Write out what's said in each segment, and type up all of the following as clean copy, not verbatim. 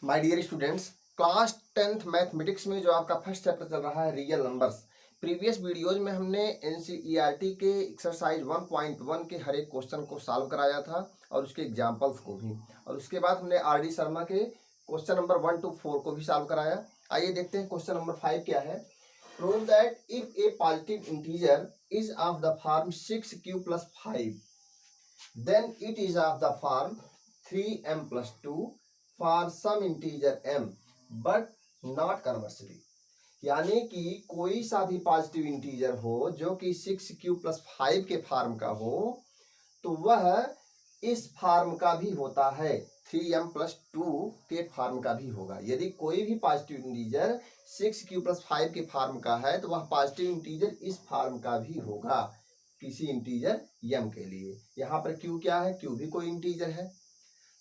My dear students, class 10th mathematics में जो आपका फर्स्ट चैप्टर चल रहा है रियल नंबर्स। प्रीवियस वीडियोज में हमने एनसीईआरटी के एक्सरसाइज 1.1 के हर एक क्वेश्चन को सॉल्व कराया था और उसके एग्जांपल्स को भी, और उसके बाद हमने आरडी शर्मा के क्वेश्चन नंबर 1 to 4 को भी सॉल्व कराया। आइए देखते हैं क्वेश्चन नंबर 5 क्या है। Prove that if a positive integer is of the form 6q + 5 then it is of the form 3m + 2 for some integer m but not conversely। यानी कि कोई सा भी पॉजिटिव इंटीजर हो जो कि 6q + 5 के फॉर्म का हो तो वह इस फॉर्म का भी होता है, 3m + 2 के फॉर्म का भी होगा। यदि कोई भी पॉजिटिव इंटीजर 6q + 5 के फॉर्म का है तो वह पॉजिटिव इंटीजर इस फॉर्म का भी होगा किसी इंटीजर m के लिए। यहाँ पर q क्या है, q भी कोई इंटीजर है।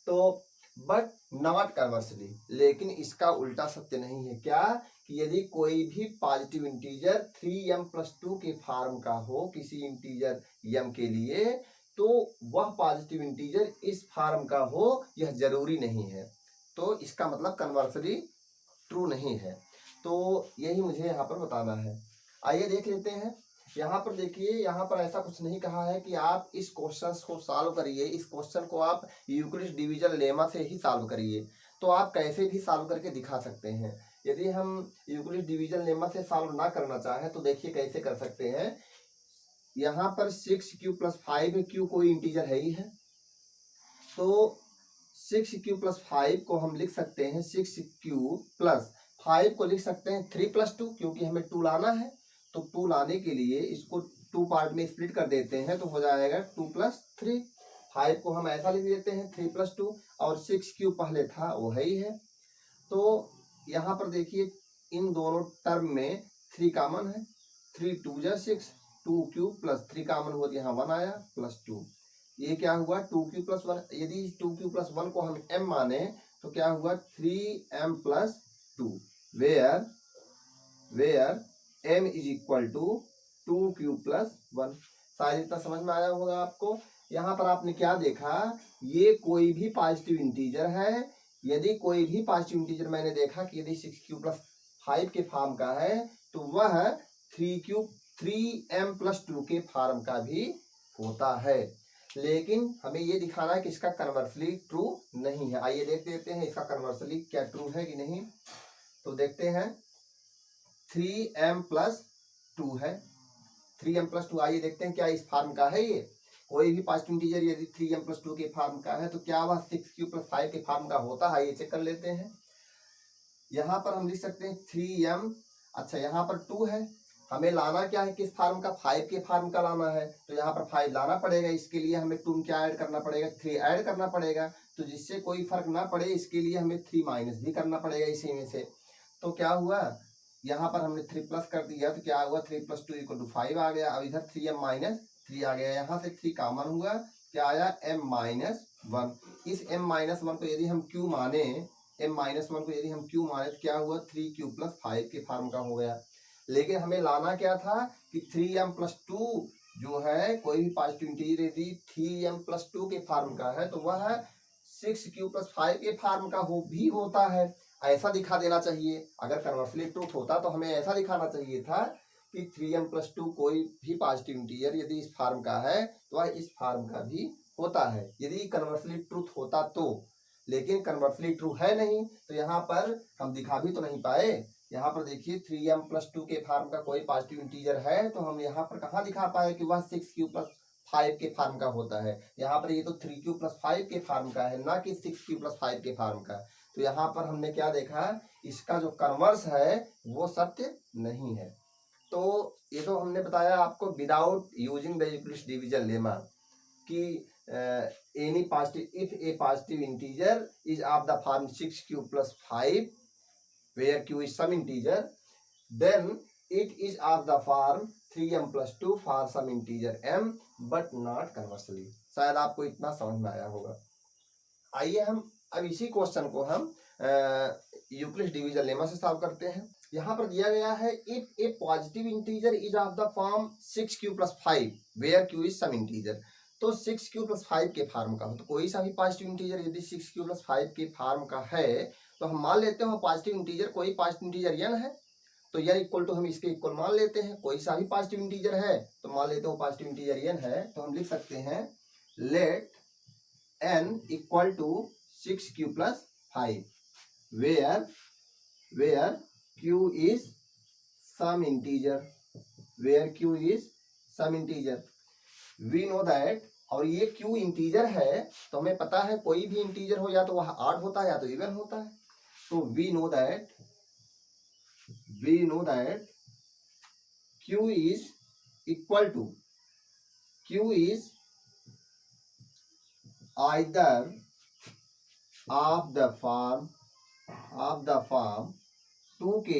तो बट नॉट कन्वर्सली, लेकिन इसका उल्टा सत्य नहीं है। क्या कि यदि कोई भी पॉजिटिव इंटीजर 3m + 2 के फॉर्म का हो किसी इंटीजर m के लिए तो वह पॉजिटिव इंटीजर इस फॉर्म का हो, यह जरूरी नहीं है। तो इसका मतलब कन्वर्सली ट्रू नहीं है। तो यही मुझे यहाँ पर बताना है। आइए देख लेते हैं। यहाँ पर देखिए, यहाँ पर ऐसा कुछ नहीं कहा है कि आप इस क्वेश्चन को सॉल्व करिए। इस क्वेश्चन को आप यूक्लिड डिवीजन लेमा से ही सॉल्व करिए। तो आप कैसे भी सॉल्व करके दिखा सकते हैं। यदि हम यूक्लिड डिवीजन लेमा से सॉल्व ना करना चाहें तो देखिए कैसे कर सकते हैं। यहाँ पर 6q + 5 है, q कोई इंटीजर है ही है, तो 6q + 5 को हम लिख सकते हैं 6q + 5 को लिख सकते हैं 3 + 2, क्योंकि हमें 2 लाना है। तो 2 लाने के लिए इसको 2 पार्ट में स्प्लिट कर देते हैं तो हो जाएगा 2 + 3। 5 को हम ऐसा लिख देते हैं 3 + 2, और 6q पहले था वो है ही है। तो यहाँ पर देखिए इन दोनों टर्म में 3 कॉमन है, 3 × 2 = 6, 2q + 3 कॉमन हो, यहाँ 1 आया +2। ये क्या हुआ 2q + 1। यदि 2q + 1 को हम m माने तो क्या हुआ 3m + 2, वेयर m = 2q + 1। शायद इतना समझ में आया होगा आपको। यहाँ पर आपने क्या देखा, ये कोई भी पॉजिटिव इंटीजर है। यदि कोई भी पॉजिटिव इंटीजर मैंने देखा कि यदि 6q + 5 के फॉर्म का है तो वह 3m + 2 के फॉर्म का भी होता है। लेकिन हमें ये दिखाना है कि इसका कन्वर्सली ट्रू नहीं है। आइए देख लेते हैं इसका कन्वर्सली क्या ट्रू है कि नहीं। तो देखते हैं 3m + 2 है, 3m + 2। आइए देखते हैं क्या इस फॉर्म का है। ये कोई भी पॉजिटिव इंटीजर यदि 3m + 2 के फॉर्म का है तो क्या वह 6q + 5 के फॉर्म का होता है, ये चेक कर लेते हैं। यहाँ पर हम लिख सकते हैं 3m। अच्छा, यहाँ पर 2 है, हमें लाना क्या है किस फॉर्म का, 5 के फॉर्म का लाना है। तो यहाँ पर 5 लाना पड़ेगा, इसके लिए हमें 2 क्या ऐड करना पड़ेगा, 3 ऐड करना पड़ेगा। तो जिससे कोई फर्क ना पड़े इसके लिए हमें 3 माइनस भी करना पड़ेगा इसी में से। तो क्या हुआ, यहाँ पर हमने 3 प्लस कर दिया तो क्या हुआ 3 + 2 = 5 आ गया। अब इधर 3m - 3 आ गया, यहाँ से 3 कॉमन हुआ, क्या आया m - 1। इस m - 1 को यदि हम q माने, m - 1 को यदि हम q माने तो क्या हुआ 3q + 5 के फॉर्म का हो गया। लेकिन हमें लाना क्या था कि 3m + 2 जो है, कोई भी पॉजिटिव इंटीजर यदि 3m + 2 के फॉर्म का है तो वह 6q + 5 के फॉर्म का भी होता है। ऐसा दिखा देना चाहिए। अगर कन्वर्सली ट्रूथ होता तो हमें ऐसा दिखाना चाहिए था कि 3m + 2 कोई भी पॉजिटिव इंटीजर यदि इस फॉर्म का है तो वह इस फॉर्म का भी होता है, यदि कन्वर्सली ट्रूथ होता तो। लेकिन कन्वर्सली ट्रू है नहीं, तो यहाँ पर हम दिखा भी तो नहीं पाए। यहाँ पर देखिए 3m + 2 के फॉर्म का कोई पॉजिटिव इंटीजर है तो हम यहाँ पर कहाँ दिखा पाए कि वह 6q + 5 के फॉर्म का होता है। यहाँ पर ये तो 3q + 5 के फॉर्म का है, ना कि 6q + 5 के फॉर्म का। तो यहाँ पर हमने क्या देखा, इसका जो कन्वर्स है वो सत्य नहीं है। तो ये तो हमने बताया आपको without using the Euclid division lemma कि any positive, if a positive integer is of the form 6q + 5 where q is some integer then it is of the form 3m + 2 for some integer m but not conversely। शायद आपको इतना समझ में आया होगा। आइए हम अब इसी क्वेश्चन को हम यूक्लिड डिवीजन लेमा से सॉल्व करते हैं। यहाँ पर दिया गया है if a positive integer is of the form 6q + 5 where q is some integer. तो 6q प्लस 5 के फार्म का हो, तो कोई सा भी पॉजिटिव इंटीजर यदि 6q प्लस 5 के फार्म का है तो हम मान लेते हैं पॉजिटिव इंटीजर, कोई पॉजिटिव इंटीजर n है तो n इक्वल टू हम इसके इक्वल मान लेते हैं। कोई सा भी पॉजिटिव इंटीजर है तो मान लेते हैं पॉजिटिव इंटीजर n है, तो हम लिख सकते हैं let n equal to 6q plus 5 where q is some integer, where q is some integer, we know that। और ये q इंटीजर है तो हमें पता है कोई भी इंटीजर हो या तो वह ऑड होता है या तो इवन होता है, तो we know that q is equal to, q is either of the form 2k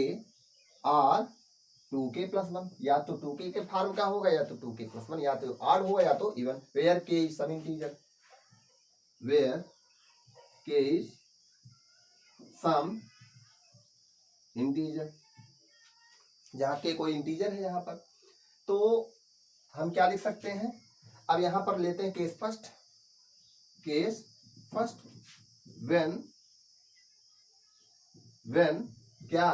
और 2k प्लस 1, या तो 2k के फॉर्म का होगा या तो 2k प्लस 1, या तो ऑड होगा या तो even. Where k is some integer, where k is some integer, जहाँ k कोई इंटीजर है यहाँ पर, तो हम क्या लिख सकते हैं। अब यहाँ पर लेते हैं केस फर्स्ट व्हेन क्या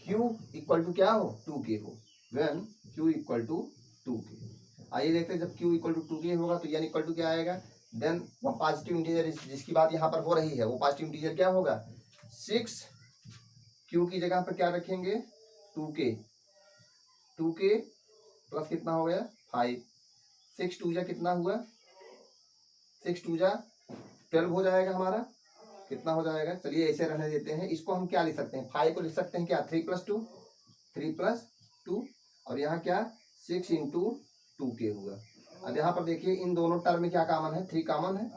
q इक्वल टू क्या हो 2k हो, when q equal to 2k। आइए देखते हैं जब q इक्वल टू 2k होगा तो n इक्वल टू क्या आएगा, देन वो पॉजिटिव इंटीजर जिसकी बात यहाँ पर हो रही है वो पॉजिटिव इंटीजर क्या होगा 6, q की जगह पर क्या रखेंगे 2k प्लस कितना हो गया 5, 6 2 जा कितना हुआ 6 2 जा 12 हो जाएगा हमारा, कितना हो जाएगा, चलिए ऐसे रहने देते हैं। इसको हम क्या लिख सकते हैं 5 को लिख सकते हैं क्या 3 प्लस 2 और यहाँ क्या 6 इंटू 2k हुआ। अब यहाँ पर देखिए इन दोनों टर्म में क्या कॉमन है 3 कॉमन है,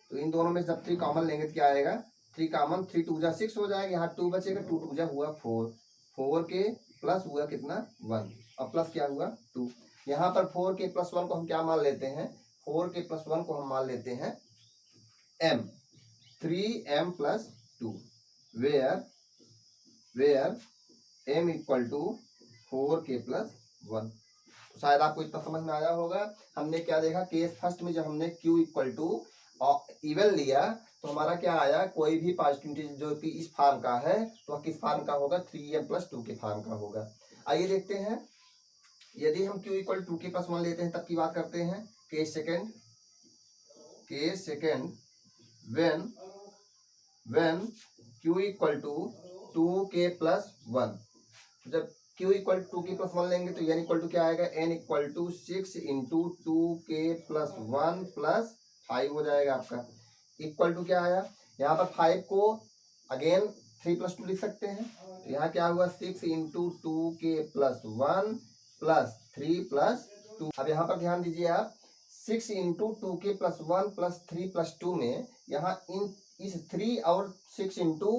तो इन दोनों में जब 3 कॉमन लेंगे तो क्या आएगा 3 कॉमन, 3 2 जा 6 हो जाएगा, यहाँ 2 बचेगा 2 2 जा हुआ 4 के प्लस हुआ कितना 1 और प्लस क्या हुआ 2। यहाँ पर 4 के प्लस 1 को हम क्या मान लेते हैं 4 के प्लस 1 को हम मान लेते हैं m, 3m plus 2 where m equal to 4k plus 1। शायद आपको इतना समझ में आया होगा। हमने क्या देखा केस फर्स्ट में जब हमने q इक्वल टू इवन लिया तो हमारा क्या आया, कोई भी पॉजिटिव इंटीजर जो कि इस फॉर्म का है तो किस फॉर्म का होगा 3m प्लस 2 के फॉर्म का होगा। आइए देखते हैं यदि हम q इक्वल 2k प्लस 1 लेते हैं तब की बात करते हैं। Case second when q equal to 2k plus 1, जब q equal to 2k plus 1 लेंगे तो n इक्वल टू क्या आएगा n equal to 6 into 2k plus 1 plus 5 हो जाएगा आपका। इक्वल टू क्या आया, यहाँ पर 5 को अगेन 3 प्लस 2 लिख सकते हैं, तो यहाँ क्या हुआ 6 into 2k plus 1 plus 3 plus 2। अब यहाँ पर ध्यान दीजिए आप 6 into 2k plus 1 plus 3 plus 2 में यहाँ इस 3 और 6 इंटू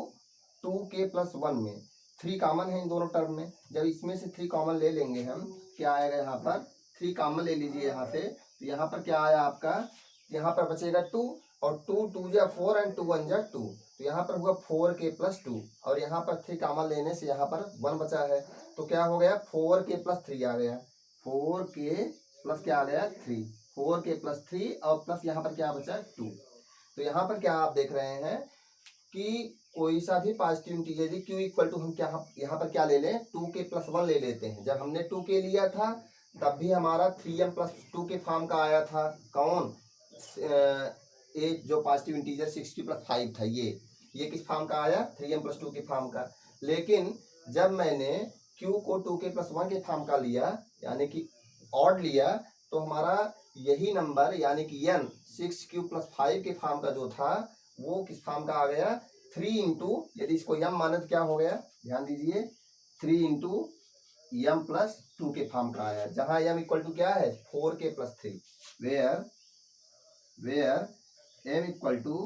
2k प्लस 1 में 3 कॉमन है इन दोनों टर्म में, जब इसमें से 3 कॉमन ले लेंगे हम क्या आएगा, यहाँ पर 3 कॉमन ले लीजिए यहाँ से, तो यहाँ पर क्या आया आपका, यहाँ पर बचेगा 2 और 2 2 जा 4 एंड 2 1 जा 2, तो यहाँ पर हुआ 4k प्लस 2 और यहाँ पर 3 कॉमन लेने से यहाँ पर 1 बचा है, तो क्या हो गया 4k प्लस 3 आ गया, 4k प्लस क्या आ गया 3, 4k प्लस 3 और प्लस यहाँ पर क्या बचा 2। तो यहाँ पर क्या आप देख रहे हैं कि कोई सा भी पॉजिटिव इंटीजर यदि q इक्वल टू हम क्या यहाँ पर क्या ले लें 2k प्लस 1 ले लेते हैं। जब हमने 2k लिया था तब भी हमारा 3m प्लस 2 के फॉर्म का आया था, कौन ये जो पॉजिटिव इंटीजर 6q प्लस 5 था, ये किस फॉर्म का आया 3m प्लस 2 के फॉर्म का। लेकिन जब मैंने q को 2k प्लस 1 के फॉर्म का लिया यानी कि ऑड लिया तो हमारा यही नंबर यानी कि n 6q प्लस 5 के फॉर्म का जो था वो किस फॉर्म का आ गया 3 इंटू, यदि इसको m माने तो क्या हो गया ध्यान दीजिए 3 इंटू m प्लस 2 के फॉर्म का आया, जहां m इक्वल टू क्या है 4k plus 3, where m equal to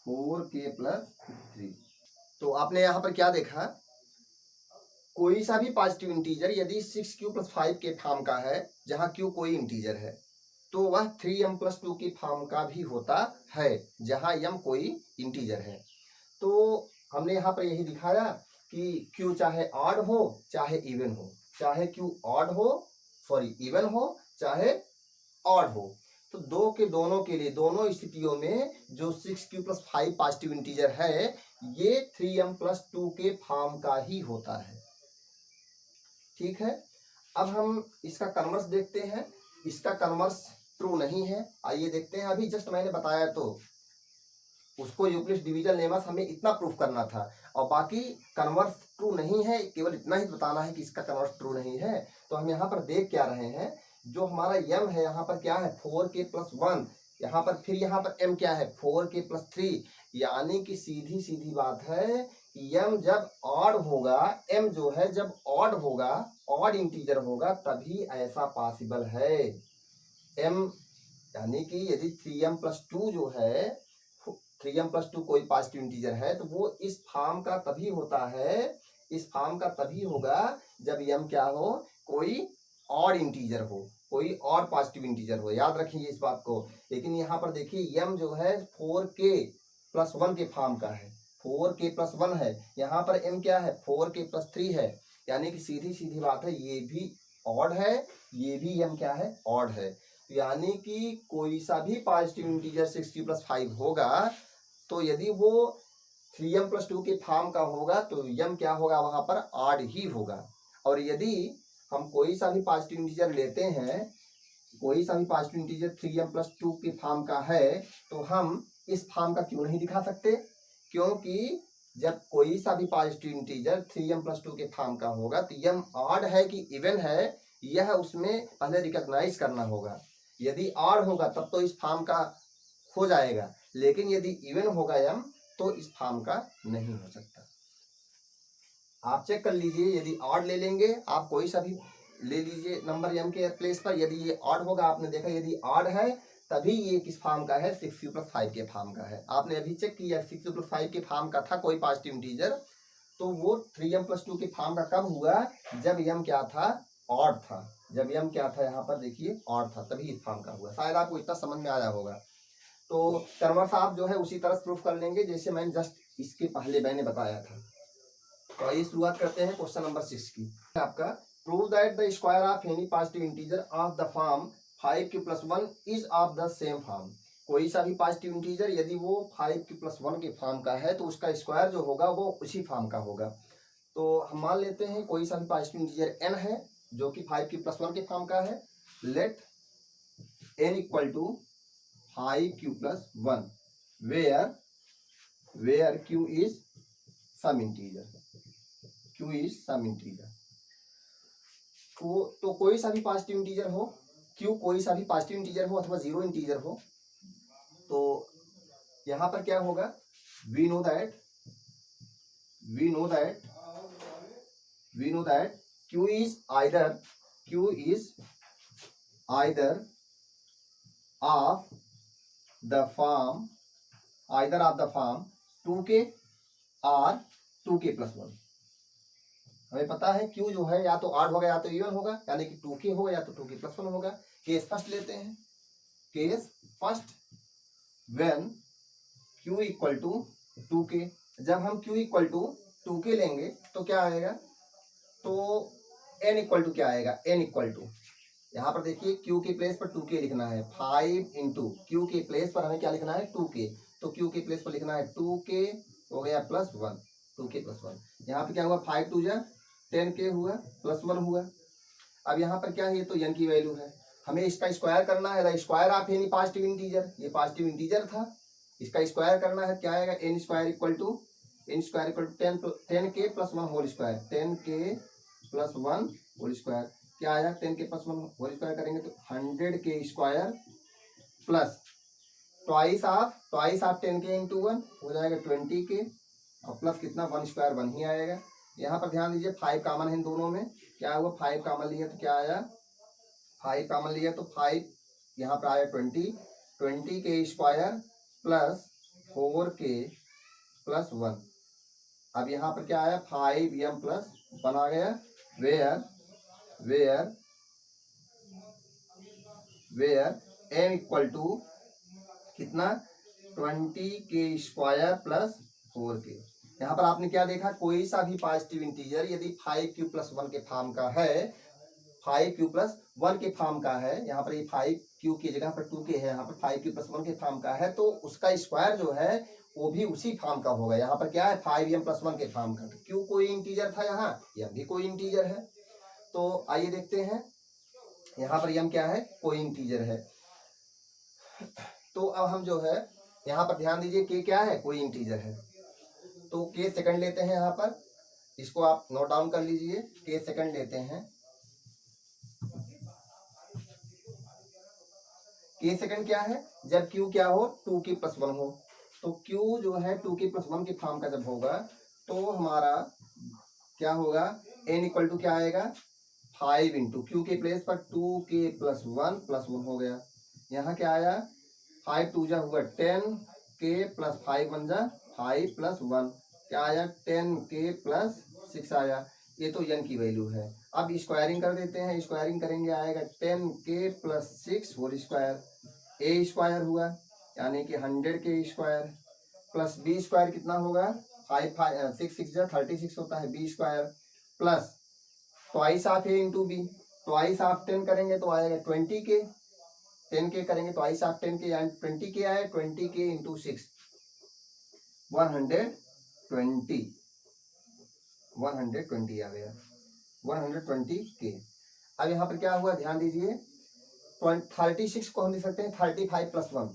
4k plus 3। तो आपने यहाँ पर क्या देखा, कोई सा भी पॉजिटिव इंटीजर यदि 6q प्लस 5 के फॉर्म का है जहां q कोई इंटीजर है तो वह 3m प्लस 2 के फॉर्म का भी होता है जहां m कोई इंटीजर है। तो हमने यहाँ पर यही दिखाया कि q चाहे ऑड हो चाहे इवन हो, चाहे q ऑड हो इवन हो चाहे ऑड हो, तो दो के दोनों के लिए दोनों स्थितियों में जो 6q + 5 पॉजिटिव इंटीजर है ये 3m + 2 के फॉर्म का ही होता है। ठीक है, अब हम इसका कन्वर्स देखते हैं। इसका कन्वर्स ट्रू नहीं है। आइए देखते हैं। अभी जस्ट मैंने बताया तो उसको यूक्लिड्स डिवीजन लेमस हमें इतना प्रूफ करना था और बाकी कन्वर्स ट्रू नहीं है, केवल इतना ही बताना है कि इसका कन्वर्स ट्रू नहीं है। तो हम यहाँ पर देख क्या रहे हैं, जो हमारा m है यहाँ पर क्या है 4k + 1, यहाँ पर फिर यहाँ पर m क्या है 4k + 3, यानी कि सीधी सीधी बात है कि m जब ऑड होगा, m जो है जब ऑड होगा, ऑड इंटीजर होगा तभी ऐसा पॉसिबल है। m यानी कि यदि 3m + 2 जो है 3m + 2 कोई पॉजिटिव इंटीजर है तो वो इस फॉर्म का तभी होता है, इस फॉर्म का तभी होगा जब m क्या हो, कोई ऑड इंटीजर हो, कोई और पॉजिटिव इंटीजर हो। याद रखिए इस बात को। लेकिन यहाँ पर देखिए m जो है 4k + 1 के फॉर्म का है, 4k + 1 है। यहाँ पर m क्या है 4k + 3 है, यानी कि सीधी सीधी बात है ये भी ऑड है, ये भी m क्या है ऑड है। यानी कि कोई सा भी पॉजिटिव इंटीजर 6q + 5 होगा तो यदि वो 3m + 2 के फॉर्म का होगा तो m क्या होगा वहां पर ऑड ही होगा। और यदि हम कोई सा भी पॉजिटिव इंटीजर लेते हैं, कोई सा भी पॉजिटिव इंटीजर 3m + 2 के फॉर्म का है तो हम इस फॉर्म का क्यों नहीं दिखा सकते, क्योंकि जब कोई सा भी पॉजिटिव इंटीजर 3m + 2 के फॉर्म का होगा तो m ऑड है कि इवन है यह उसमें पहले रिकॉग्नाइज करना होगा। यदि ऑड होगा तब तो इस फॉर्म का हो जाएगा, लेकिन यदि इवन होगा m तो इस फॉर्म का नहीं हो सकता। आप चेक कर लीजिए, यदि ऑड ले लेंगे आप कोई सा भी ले लीजिए नंबर m के प्लेस पर, यदि ये ऑड होगा, आपने देखा यदि ऑड है तभी ये किस फॉर्म का है 6q + 5 के फॉर्म का है। आपने अभी चेक किया 6q + 5 के फॉर्म का था कोई पॉजिटिव इंटीजर, तो वो 3m + 2 के फॉर्म का कब हुआ, जब m क्या था ऑड था, जब m क्या था यहाँ पर देखिए ऑड था, तभी इस फॉर्म का हुआ। शायद आपको इतना समझ में आया होगा। तो कन्वर्स आप जो है उसी तरह प्रूफ कर लेंगे जैसे मैंने जस्ट इसके पहले मैंने बताया था। तो आइए शुरुआत करते हैं क्वेश्चन नंबर 6 की। आपका prove that the square of any positive integer of the form 5q + 1 is of the same form. कोई सा भी पॉजिटिव इंटीजर यदि वो 5q + 1 के फॉर्म का है तो उसका स्क्वायर जो होगा वो उसी फॉर्म का होगा। तो हम मान लेते हैं कोई सा भी पॉजिटिव इंटीजर n है जो कि 5q + 1 के फॉर्म का है। Let n = 5q + 1 where q is some integer, q is some integer। तो कोई सा भी पॉजिटिव इंटीजर हो, q कोई सा भी पॉजिटिव इंटीजर हो अथवा जीरो इंटीजर हो, तो यहाँ पर क्या होगा, we know that q is either of the form 2k or 2k + 1। हमें पता है q जो है या तो ऑड होगा या तो इवन होगा, यानी कि 2k होगा या तो 2k + 1 होगा। केस फर्स्ट लेते हैं, case first when q = 2k। जब हम q = 2k लेंगे तो क्या आएगा, तो n = क्या आएगा, n = यहाँ पर देखिए q के प्लेस पर 2k लिखना है, 5 × q के प्लेस पर हमें क्या लिखना है 2k, तो q के प्लेस पर लिखना है 2k हो गया +1, 2k + 1। यहाँ पे क्या हुआ 5 × 2 = 10k हुआ +1 हुआ। अब यहाँ पर क्या है, ये तो n की वैल्यू है, हमें इसका स्क्वायर करना है। The square of any positive integer, ये पॉजिटिव इंटीजर था, इसका स्क्वायर करना है, क्या आएगा n² = 10k + 1 whole square, 10k + 1 whole square क्या आया 10k + 1 होल स्क्वायर करेंगे तो 100k² plus twice of 10k × 1 हो जाएगा 20k और प्लस कितना 1² 1 ही आएगा। यहाँ पर ध्यान दीजिए 5 कॉमन है इन दोनों में, क्या हुआ 5 कॉमन लिया तो क्या आया 5 कॉमन लिया तो 5 यहाँ पर आया 20k² प्लस 4k + 1। अब यहाँ पर क्या आया 5m + 1 आ गया, वेयर n = कितना 20k² प्लस 4k। यहाँ पर आपने क्या देखा, कोई सा भी पॉजिटिव इंटीजर यदि 5q + 1 के फॉर्म का है, 5q + 1 के फॉर्म का है, यहाँ पर ये 5q क्यू की जगह पर 2k है, यहाँ पर 5q + 1 के फॉर्म का है, तो उसका स्क्वायर जो है वो भी उसी फॉर्म का होगा। यहाँ पर क्या है 5m + 1 के फॉर्म का, क्यू कोई इंटीजर था, यहाँ यह भी कोई इंटीजर है। तो आइए देखते हैं यहाँ पर m क्या है, कोई इंटीजर है। तो अब हम जो है यहाँ पर ध्यान दीजिए k क्या है, कोई इंटीजर है। तो k सेकंड लेते हैं, यहाँ पर इसको आप नोट डाउन कर लीजिए, k सेकंड लेते हैं। k सेकंड क्या है, जब q क्या हो 2k + 1 हो। तो q जो है 2k + 1 के फॉर्म का जब होगा तो हमारा क्या होगा, n = क्या आएगा 5 इंटू क्यू के प्लेस पर 2k + 1 + 1 हो गया। यहाँ क्या आया 5 2 जा हुआ 10k + 5 1 जा 5 + 1 क्या आया 10k + 6 आया। ये तो n की वैल्यू है। अब स्क्वायरिंग कर देते हैं, स्क्वायरिंग करेंगे आएगा 10k + 6 whole square, a square हुआ यानी कि 100k² प्लस b स्क्वायर कितना होगा 5 6 6 जा 36 होता है, b square plus twice of a into b, twice of 10 करेंगे तो आएगा 20k, 10k करेंगे ट्वाइस ऑफ 10k यानी 20k आया, 20k इंटू 6 120 आ गया 120k। अब यहाँ पर क्या हुआ ध्यान दीजिए, 36 को हम लिख सकते हैं 35 + 1,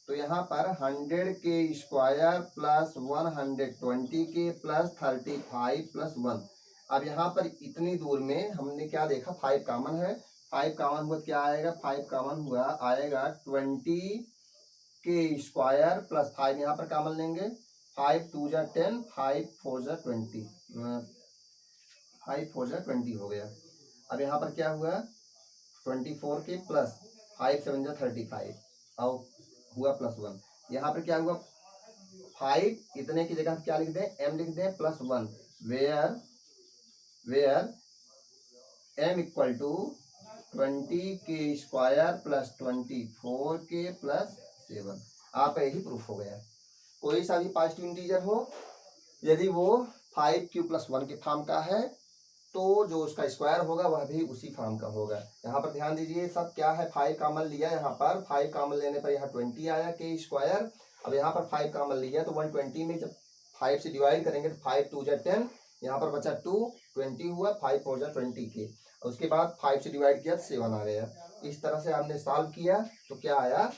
तो यहाँ पर 100k² प्लस 120k प्लस 35 + 1। अब यहाँ पर इतनी दूर में हमने क्या देखा 5 कॉमन है, 5 कॉमन हुआ क्या आएगा 5 कॉमन हुआ आएगा 20k² प्लस 5 यहाँ पर कॉमन लेंगे, 5 2 जा 10 5 4 जा 20 5 4 जा 20 हो गया। अब यहाँ पर क्या हुआ 24k प्लस 5 7 जा 35 और हुआ +1। यहाँ पर क्या हुआ 5 इतने की जगह क्या लिख दें m लिख दें +1 where m = 20k² plus 24k plus 7। आपका यही प्रूफ हो गया। कोई सा भी पॉजिटिव इंटीजर हो यदि वो 5q + 1 के फॉर्म का है तो जो उसका स्क्वायर होगा वह भी उसी फॉर्म का होगा। यहाँ पर ध्यान दीजिए सब क्या है 5 कॉमन लिया, यहाँ पर 5 कॉमन लेने पर यहाँ 20 आया k²। अब यहाँ पर 5 कॉमन लिया तो 120 में जब 5 से डिवाइड करेंगे तो 5 2 जा 10, यहाँ पर बचा 2 20 हुआ 5 4 जा 20k, और उसके बाद 5 से डिवाइड किया तो 7 आ गया। इस तरह से हमने सॉल्व किया तो क्या आया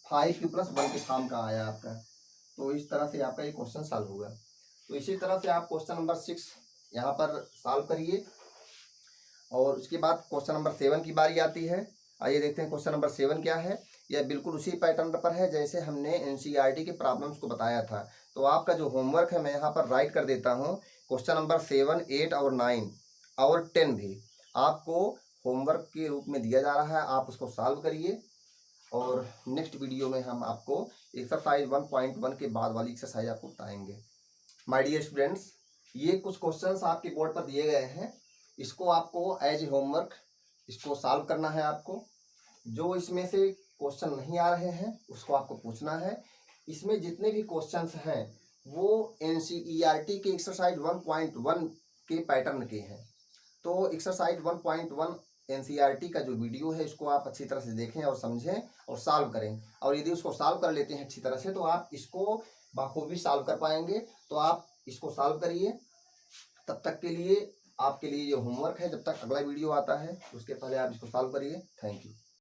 5q + 1 के फॉर्म का आया आपका। तो इस तरह से आपका ये क्वेश्चन सॉल्व हुआ। तो इसी तरह से आप क्वेश्चन नंबर 6 यहाँ पर सॉल्व करिए, और उसके बाद क्वेश्चन नंबर 7 की बारी आती है। आइए देखते हैं क्वेश्चन नंबर 7 क्या है। यह बिल्कुल उसी पैटर्न पर है जैसे हमने एनसीईआरटी के प्रॉब्लम्स को बताया था। तो आपका जो होमवर्क है मैं यहाँ पर राइट कर देता हूँ। क्वेश्चन नंबर 7 8 और 9 और 10 भी आपको होमवर्क के रूप में दिया जा रहा है, आप उसको सॉल्व करिए। और नेक्स्ट वीडियो में हम आपको एक्सरसाइज 1.1 के बाद वाली एक्सरसाइज आपको बताएंगे। माय डियर स्टूडेंट्स, ये कुछ क्वेश्चंस आपके बोर्ड पर दिए गए हैं, इसको आपको एज ए होमवर्क इसको सॉल्व करना है। आपको जो इसमें से क्वेश्चन नहीं आ रहे हैं उसको आपको पूछना है। इसमें जितने भी क्वेश्चंस हैं वो एनसीईआरटी के एक्सरसाइज 1.1 के पैटर्न के हैं। तो एक्सरसाइज 1.1 एनसीईआरटी का जो वीडियो है इसको आप अच्छी तरह से देखें और समझें और सॉल्व करें, और यदि उसको सॉल्व कर लेते हैं अच्छी तरह से तो आप इसको बखूबी सॉल्व कर पाएंगे। तो आप इसको सॉल्व करिए। तब तक के लिए आपके लिए ये होमवर्क है, जब तक अगला वीडियो आता है उसके पहले आप इसको सॉल्व करिए। Thank you.